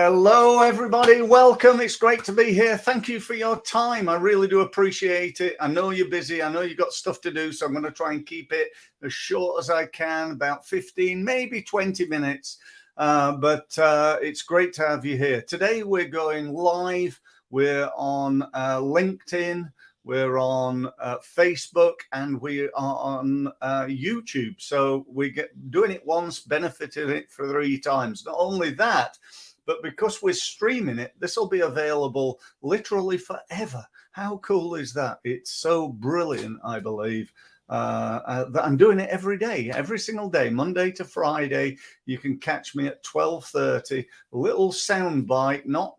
Hello, everybody. Welcome. It's great to be here. Thank you for your time. I really do appreciate it. I know you're busy. I know you've got stuff to do, so I'm going to try and keep it as short as I can, about 15, maybe 20 minutes. But it's great to have you here. Today, we're going live. We're on LinkedIn. We're on Facebook, and we are on YouTube. So we get doing it once, benefited it for 3 times. Not only that, but because we're streaming it, this will be available literally forever. How cool is that? It's so brilliant, I believe. That I'm doing it every day, every single day, Monday to Friday. You can catch me at 12:30. Little sound bite, not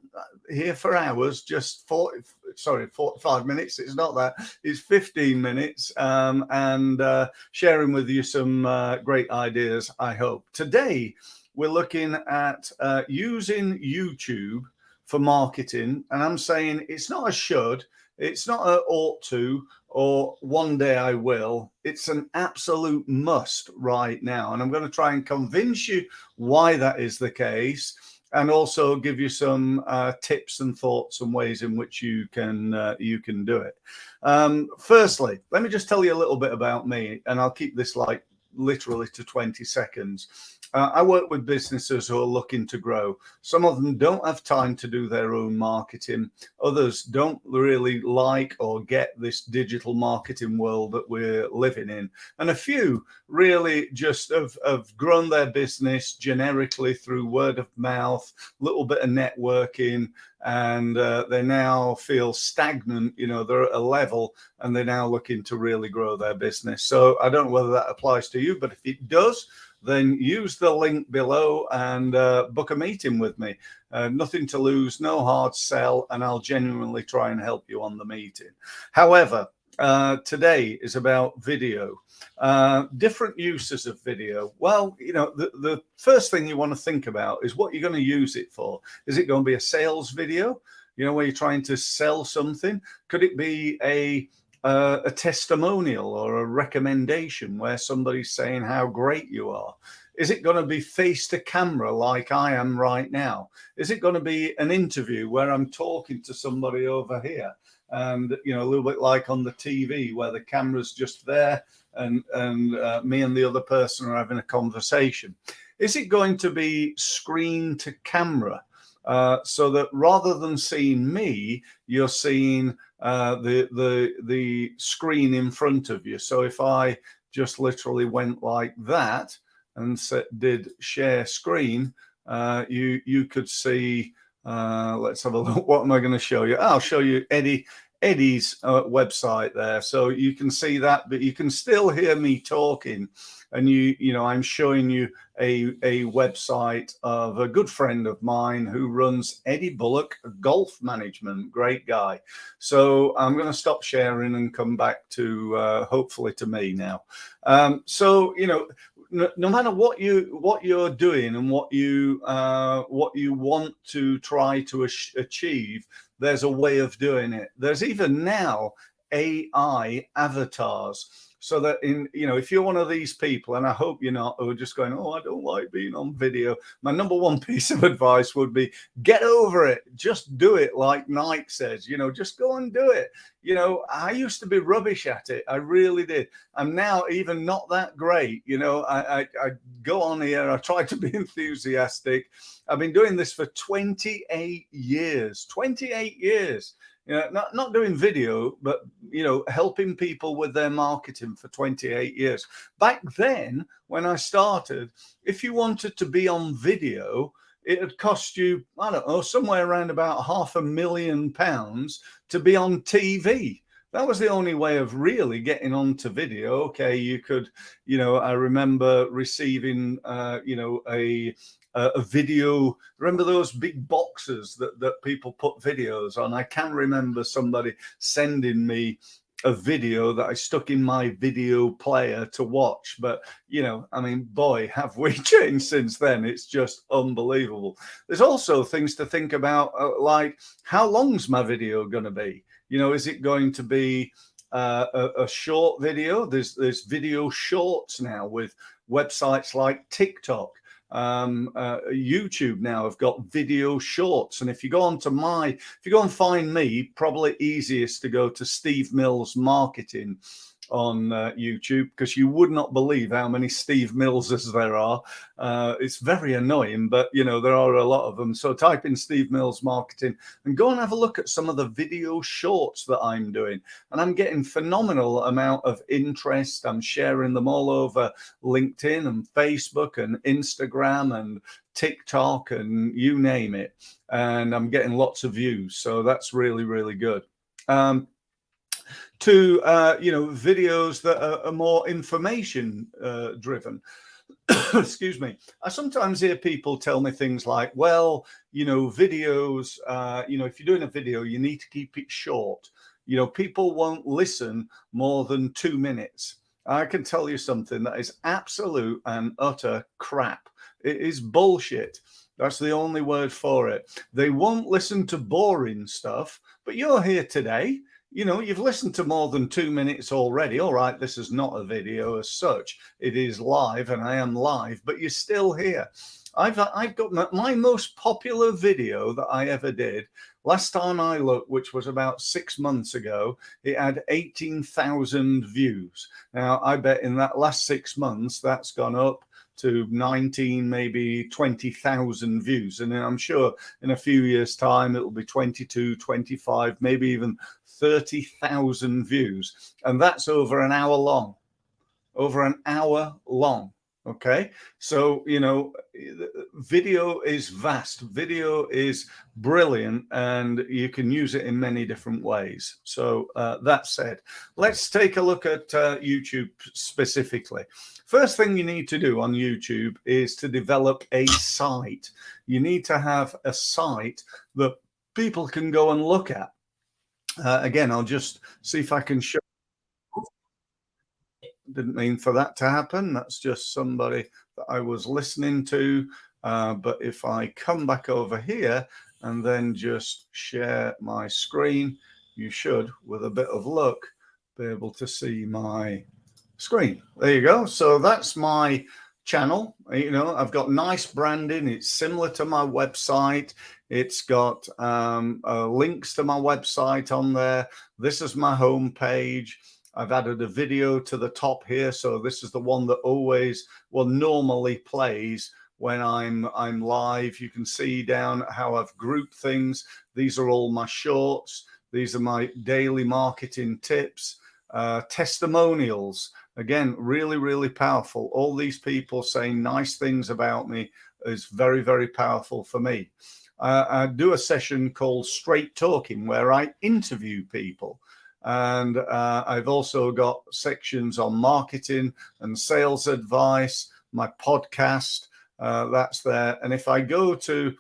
here for hours, just 45 minutes. It's not that. It's 15 minutes, and sharing with you some great ideas, I hope. Today, we're looking at using YouTube for marketing. And I'm saying it's not a should, it's not a ought to, or one day I will. It's an absolute must right now. And I'm going to try and convince you why that is the case, and also give you some tips and thoughts and ways in which you can do it. Firstly, let me just tell you a little bit about me, and I'll keep this like literally to 20 seconds. I work with businesses who are looking to grow. Some of them don't have time to do their own marketing. Others don't really like or get this digital marketing world that we're living in. And a few really just have grown their business generically through word of mouth, little bit of networking, and they now feel stagnant. You know, they're at a level and they're now looking to really grow their business. So I don't know whether that applies to you, but if it does, then use the link below and book a meeting with me. Nothing to lose, no hard sell, and I'll genuinely try and help you on the meeting. However, today is about video, different uses of video. Well, you know, the first thing you want to think about is what you're going to use it for. Is it going to be a sales video, you know, where you're trying to sell something? Could it be a testimonial or a recommendation where somebody's saying how great you are? Is it going to be face to camera like I am right now? Is it going to be an interview where I'm talking to somebody over here, and you know, a little bit like on the TV where the camera's just there and me and the other person are having a conversation? Is it going to be screen to camera, so that rather than seeing me, you're seeing the screen in front of you? So if I just literally went like that and did share screen, you could see, let's have a look. What am I going to show you? I'll show you Eddie's website there, so you can see that, but you can still hear me talking. And you know, I'm showing you a website of a good friend of mine who runs Eddie Bullock Golf Management. Great guy. So I'm going to stop sharing and come back to hopefully to me now. So you know, no matter what you're doing and what you want to try to achieve, there's a way of doing it. There's even now AI avatars. So that you know, if you're one of these people, and I hope you're not, who are just going, oh, I don't like being on video, my number one piece of advice would be get over it. Just do it like Nike says, you know, just go and do it. You know, I used to be rubbish at it. I really did. I'm now even not that great. You know, I go on here, I try to be enthusiastic. I've been doing this for 28 years. 28 years. You know, not doing video, but, you know, helping people with their marketing for 28 years. Back then, when I started, if you wanted to be on video, it would cost you, I don't know, somewhere around about £500,000 to be on TV. That was the only way of really getting onto video. Okay, you could, you know, I remember receiving, you know, a video. Remember those big boxes that people put videos on? I can remember somebody sending me a video that I stuck in my video player to watch. But, you know, I mean, boy, have we changed since then. It's just unbelievable. There's also things to think about, like how long's my video going to be? You know, is it going to be a short video? There's video shorts now with websites like TikTok. YouTube now have got video shorts, and if you go and find me, probably easiest to go to Steve Mills Marketing on YouTube, because you would not believe how many Steve Millses there are. It's very annoying, but you know, there are a lot of them. So type in Steve Mills Marketing and go and have a look at some of the video shorts that I'm doing, and I'm getting phenomenal amount of interest. I'm sharing them all over LinkedIn and Facebook and Instagram and TikTok and you name it, and I'm getting lots of views, so that's really, really good. To videos that are more information driven. Excuse me. I sometimes hear people tell me things like, well, videos, if you're doing a video, you need to keep it short. People won't listen more than 2 minutes. I can tell you something that is absolute and utter crap. It is bullshit. That's the only word for it. They won't listen to boring stuff, but you're here today. You've listened to more than 2 minutes already. All right, this is not a video as such. It is live, and I am live, but you're still here. I've got my most popular video that I ever did. Last time I looked, which was about 6 months ago, it had 18,000 views. Now, I bet in that last 6 months, that's gone up to 19, maybe 20,000 views. And I'm sure in a few years' time, it'll be 22, 25, maybe even 30,000 views. And that's over an hour long. Okay. So, video is vast. Video is brilliant, and you can use it in many different ways. So that said, let's take a look at YouTube specifically. First thing you need to do on YouTube is to develop a site. You need to have a site that people can go and look at. Again, I'll just see if I can show. Didn't mean for that to happen. That's just somebody that I was listening to. But if I come back over here and then just share my screen, you should, with a bit of luck, be able to see my screen. There you go. So that's my channel. I've got nice branding. It's similar to my website. It's got links to my website on there. This is my home page. I've added a video to the top here, so this is the one that normally plays when I'm live. You can see down how I've grouped things. These are all my shorts. These are my daily marketing tips, testimonials. Again, really, really powerful. All these people saying nice things about me is very, very powerful for me. I do a session called Straight Talking, where I interview people. And I've also got sections on marketing and sales advice, my podcast, that's there. And if I go to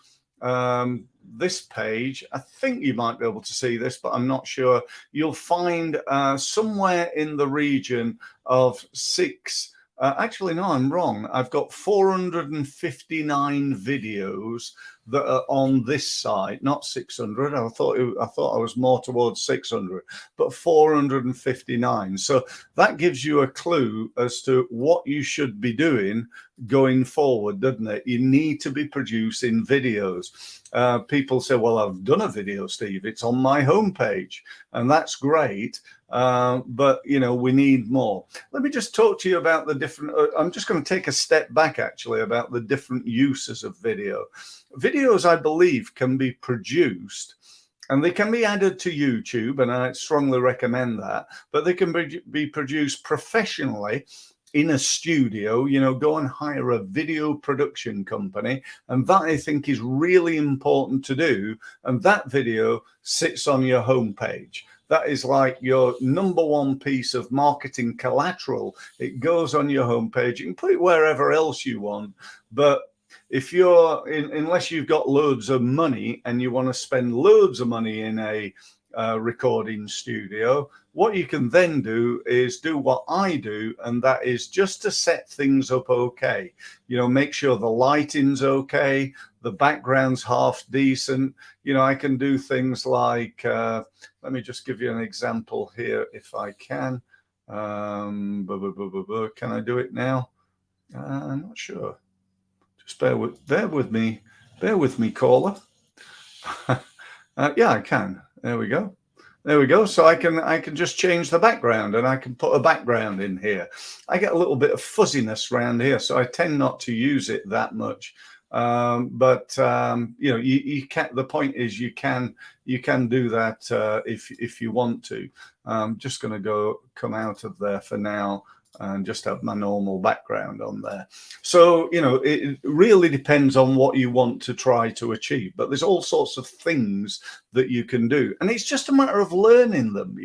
this page, I think you might be able to see this, but I'm not sure. You'll find somewhere in the region of actually, no, I'm wrong. I've got 459 videos that are on this site, not 600. I thought I was more towards 600, but 459. So that gives you a clue as to what you should be doing going forward, doesn't it? You need to be producing videos. People say, well, I've done a video, Steve. It's on my homepage, and that's great. But we need more. Let me just talk to you about the different. I'm just going to take a step back, actually, about the different uses of video. Videos, I believe, can be produced, and they can be added to YouTube, and I strongly recommend that. But they can be produced professionally in a studio. Go and hire a video production company, and that, I think, is really important to do. And that video sits on your homepage. That is like your number one piece of marketing collateral. It goes on your homepage. You can put it wherever else you want, but if unless you've got loads of money and you want to spend loads of money in a recording studio, what you can then do is do what I do, and that is just to set things up okay. Make sure the lighting's okay, the background's half decent. I can do things like, let me just give you an example here if I can. Can I do it now? I'm not sure. Just bear with me, caller. Yeah, I can. There we go. There we go. So I can just change the background, and I can put a background in here. I get a little bit of fuzziness around here, so I tend not to use it that much. But you know, you can. The point is, you can do that if you want to. I'm just going to come out of there for now and just have my normal background on there. So, you know, it really depends on what you want to try to achieve, but there's all sorts of things that you can do, and it's just a matter of learning them.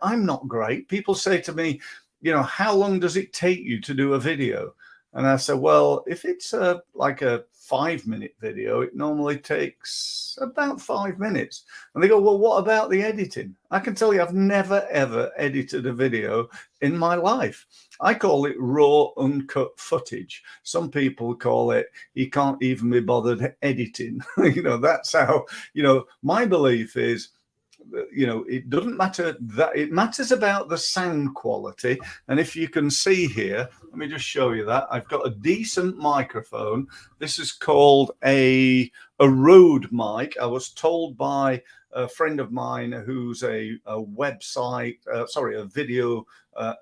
I'm not great. People say to me, you know, how long does it take you to do a video? And I said, well, if it's like a 5-minute video, it normally takes about 5 minutes. And they go, well, what about the editing? I can tell you, I've never, ever edited a video in my life. I call it raw, uncut footage. Some people call it, you can't even be bothered editing. You know, that's how, you know, my belief is, you know, it doesn't matter that it matters about the sound quality. And if you can see here, let me just show you that I've got a decent microphone. This is called a Rode mic. I was told by a friend of mine who's a video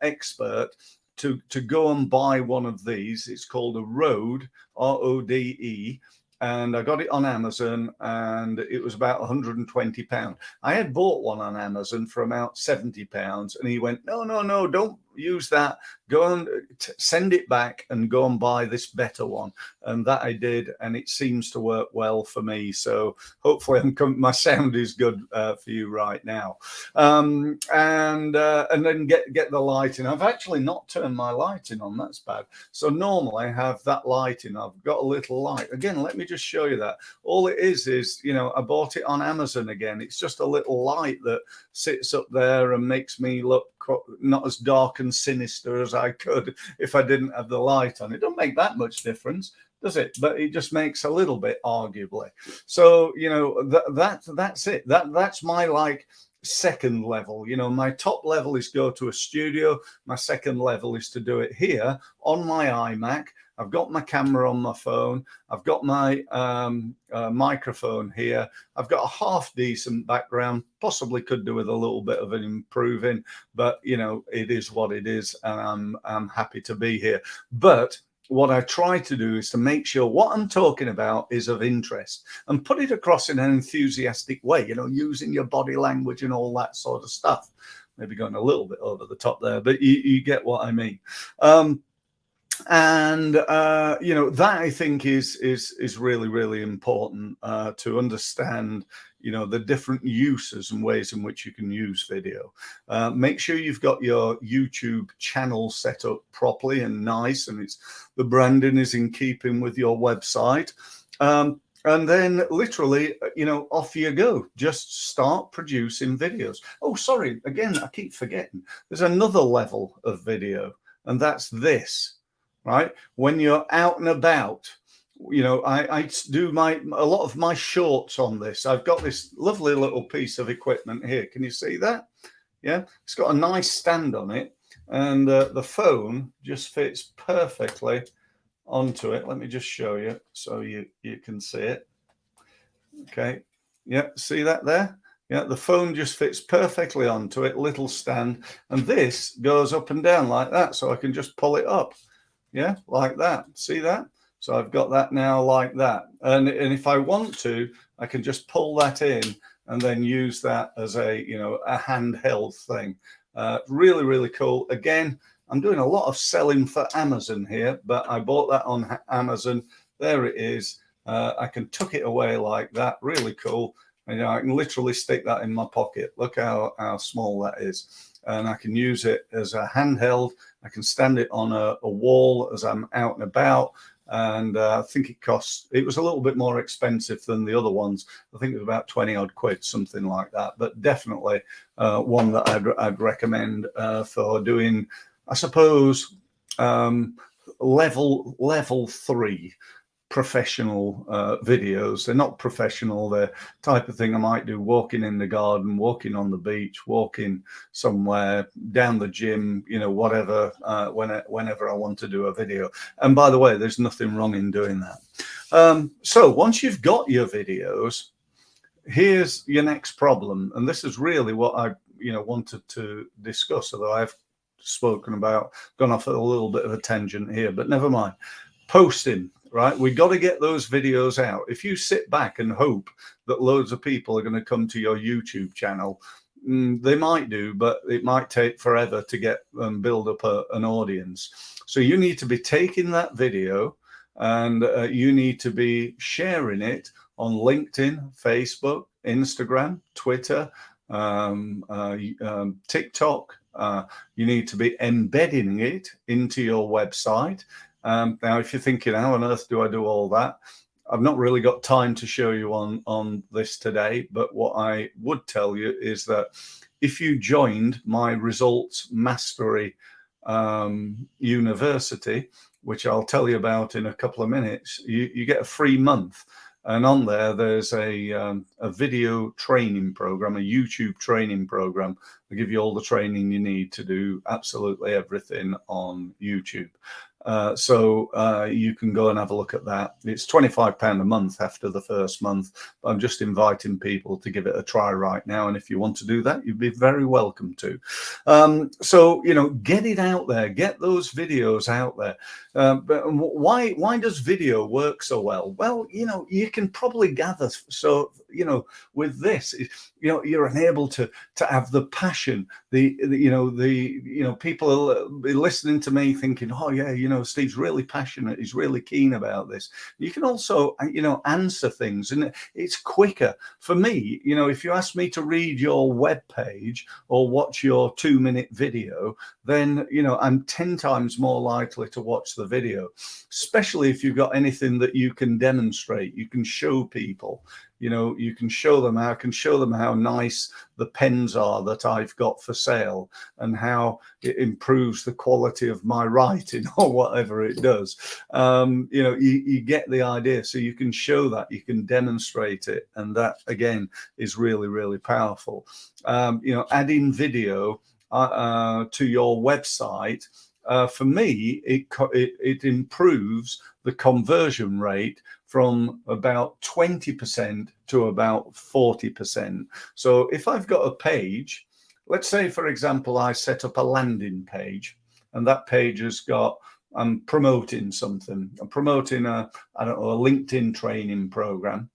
expert to go and buy one of these. It's called a Rode, RODE. And I got it on Amazon, and it was about £120. I had bought one on Amazon for about £70, and he went, no, don't use that. Go and send it back and go and buy this better one. And that I did, and it seems to work well for me. So hopefully my sound is good for you right now. And then get the lighting. I've actually not turned my lighting on. That's bad. So normally I have that lighting. I've got a little light. Again, let me just show you that. All it is, you know, I bought it on Amazon again. It's just a little light that sits up there and makes me look not as dark and sinister as I could if I didn't have the light on. It don't make that much difference, does it? But it just makes a little bit, arguably. So, you know, that's it. That's my like second level. You know, my top level is go to a studio. My second level is to do it here on my iMac. I've got my camera on my phone. I've got my microphone here. I've got a half decent background. Possibly could do with a little bit of an improving, but you know, it is what it is, and I'm happy to be here. But what I try to do is to make sure what I'm talking about is of interest and put it across in an enthusiastic way, you know, using your body language and all that sort of stuff. Maybe going a little bit over the top there, but you get what I mean. You know, that I think is really, really important to understand, you know, the different uses and ways in which you can use video. Make sure you've got your YouTube channel set up properly and nice, and the branding is in keeping with your website. And then literally, you know, off you go. Just start producing videos. Oh, sorry. Again, I keep forgetting. There's another level of video, and that's this. Right, when you're out and about, you know, I do a lot of my shorts on this. I've got this lovely little piece of equipment here. Can you see that? Yeah, it's got a nice stand on it, and the phone just fits perfectly onto it. Let me just show you so you can see it. Okay, yeah, see that there? Yeah, the phone just fits perfectly onto it, little stand, and this goes up and down like that, so I can just pull it up. Yeah, like that. See that? So I've got that now like that. And if I want to, I can just pull that in and then use that as a, you know, a handheld thing. Really, really cool. Again, I'm doing a lot of selling for Amazon here, but I bought that on Amazon. There it is. I can tuck it away like that. Really cool. And, you know, I can literally stick that in my pocket. Look how small that is. And I can use it as a handheld. I can stand it on a wall as I'm out and about. And I think it was a little bit more expensive than the other ones. I think it was about 20 odd quid, something like that. But definitely one that I'd recommend for doing, I suppose, level 3. professional videos. They're not professional. They're type of thing I might do walking in the garden, walking on the beach, walking somewhere, down the gym, you know, whatever, whenever I want to do a video. And by the way, there's nothing wrong in doing that. So once you've got your videos, here's your next problem. And this is really what I, you know, wanted to discuss, although I've spoken about, gone off at a little bit of a tangent here, but never mind. Posting. Right, we got to get those videos out. If you sit back and hope that loads of people are going to come to your YouTube channel, they might do, but it might take forever to get build up an audience. So you need to be taking that video and you need to be sharing it on LinkedIn, Facebook, Instagram, Twitter, TikTok. You need to be embedding it into your website. Now, if you're thinking, how on earth do I do all that? I've not really got time to show you on this today, but what I would tell you is that if you joined my Results Mastery University, which I'll tell you about in a couple of minutes, you get a free month. And on there, there's a video training program, a YouTube training program. They give you all the training you need to do absolutely everything on YouTube. So you can go and have a look at that. It's £25 a month after the first month. I'm just inviting people to give it a try right now. And if you want to do that, you'd be very welcome to. So, you know, get it out there, get those videos out there. But why does video work so well? Well, you know, you can probably gather. So, you know, with this, you know, you're enabled to have the passion, people are listening to me thinking, oh yeah, you know, Steve's really passionate, he's really keen about this. You can also, you know, answer things, and it's quicker for me. You know, if you ask me to read your web page or watch your 2-minute video, then, you know, I'm 10 times more likely to watch the video, especially if you've got anything that you can demonstrate, you can show people. You know, you can show them how nice the pens are that I've got for sale and how it improves the quality of my writing or whatever it does. You know, you get the idea. So you can show that, you can demonstrate it. And that, again, is really, really powerful. You know, adding video to your website, for me, it improves the conversion rate from about 20% to about 40%. So if I've got a page, let's say, for example, I set up a landing page, and that page has got, I'm promoting something. I'm promoting a LinkedIn training program,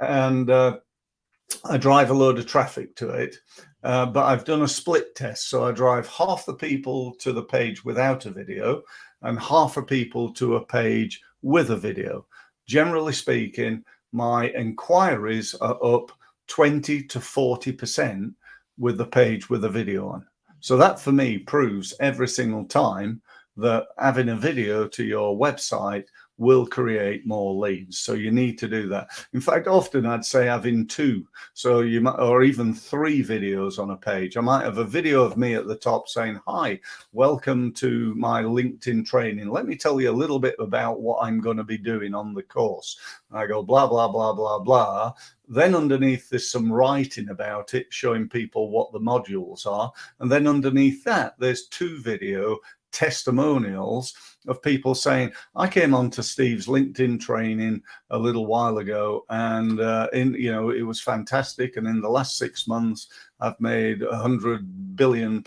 and I drive a load of traffic to it. But I've done a split test. So I drive half the people to the page without a video and half the people to a page with a video. Generally speaking, my inquiries are up 20 to 40% with the page with a video on. So that for me proves every single time that having a video to your website will create more leads. So you need to do that. In fact, often I'd say having 2, so you might, or even 3 videos on a page. I might have a video of me at the top saying, hi, welcome to my LinkedIn training. Let me tell you a little bit about what I'm going to be doing on the course. And I go blah, blah, blah, blah, blah. Then underneath there's some writing about it, showing people what the modules are. And then underneath that, there's 2 video testimonials of people saying, I came on to Steve's LinkedIn training a little while ago, and it was fantastic. And in the last 6 months, I've made £100 billion.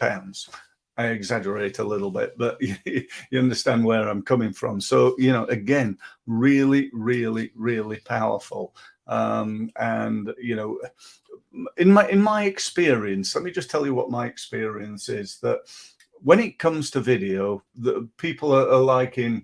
I exaggerate a little bit, but you understand where I'm coming from. So, you know, again, really, really, really powerful. And, you know, in my experience, let me just tell you what my experience is, that when it comes to video, the people are like in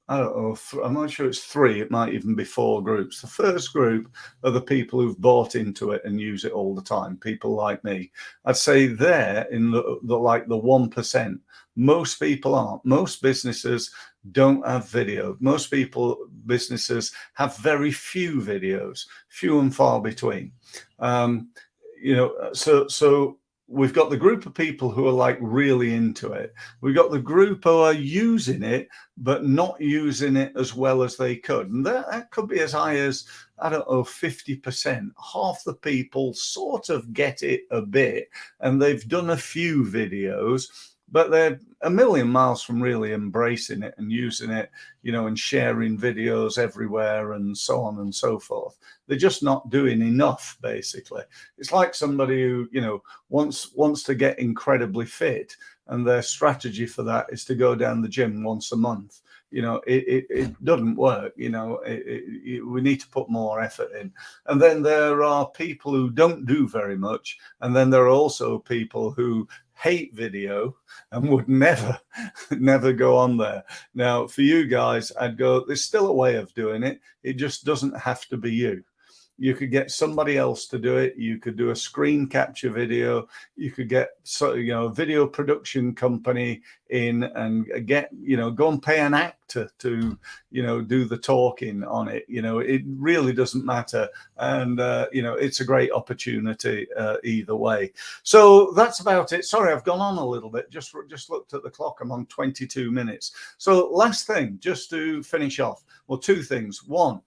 I don't know, I'm not sure it's 3, it might even be 4 groups. The first group are the people who've bought into it and use it all the time, people like me. I'd say they're in the 1%. Most people aren't. Most businesses don't have video. Most businesses have very few videos, few and far between. So we've got the group of people who are like really into it. We've got the group who are using it, but not using it as well as they could. And that could be as high as, I don't know, 50%. Half the people sort of get it a bit, and they've done a few videos, but they're a million miles from really embracing it and using it, you know, and sharing videos everywhere and so on and so forth. They're just not doing enough, basically. It's like somebody who, you know, wants to get incredibly fit, and their strategy for that is to go down the gym once a month. You know, it doesn't work. You know, we need to put more effort in. And then there are people who don't do very much. And then there are also people who hate video and would never go on there. Now, for you guys, I'd go, there's still a way of doing it. It just doesn't have to be you. You could get somebody else to do it. You could do a screen capture video. You could get, a video production company in and get, go and pay an actor to, do the talking on it. It really doesn't matter. And, it's a great opportunity either way. So that's about it. Sorry, I've gone on a little bit. Just looked at the clock. I'm on 22 minutes. So last thing, just to finish off. Well, two things. One,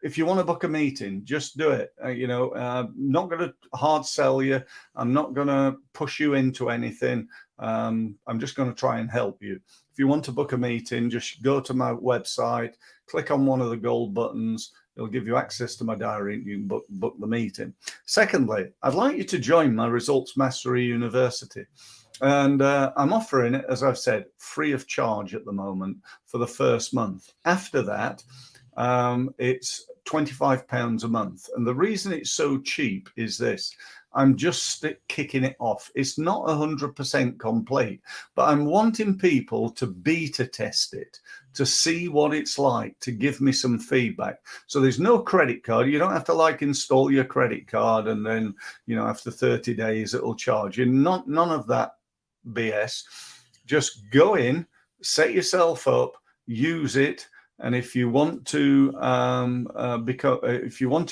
if you want to book a meeting, just do it. I'm not going to hard sell you. I'm not going to push you into anything. I'm just going to try and help you. If you want to book a meeting, just go to my website, click on one of the gold buttons. It'll give you access to my diary and you can book the meeting. Secondly, I'd like you to join my Results Mastery University. And I'm offering it, as I've said, free of charge at the moment for the first month. After that, it's £25 a month. And the reason it's so cheap is this. I'm just kicking it off. It's not 100% complete, but I'm wanting people to beta test it, to see what it's like, to give me some feedback. So there's no credit card. You don't have to install your credit card and then, after 30 days, it'll charge you. None of that BS. Just go in, set yourself up, use it. And if you want to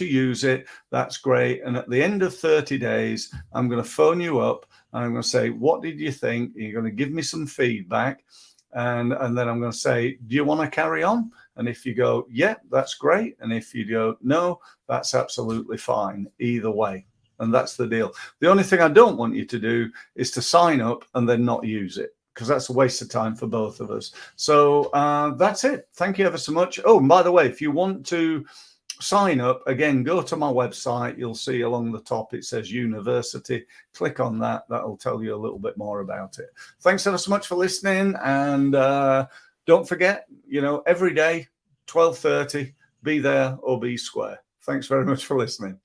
use it, that's great. And at the end of 30 days, I'm going to phone you up and I'm going to say, what did you think? You're going to give me some feedback. And then I'm going to say, do you want to carry on? And if you go, yeah, that's great. And if you go, no, that's absolutely fine. Either way. And that's the deal. The only thing I don't want you to do is to sign up and then not use it, because that's a waste of time for both of us. So that's it. Thank you ever so much. Oh, and by the way, if you want to sign up, again, go to my website. You'll see along the top, it says university. Click on that. That'll tell you a little bit more about it. Thanks ever so much for listening. And don't forget, every day, 12:30, be there or be square. Thanks very much for listening.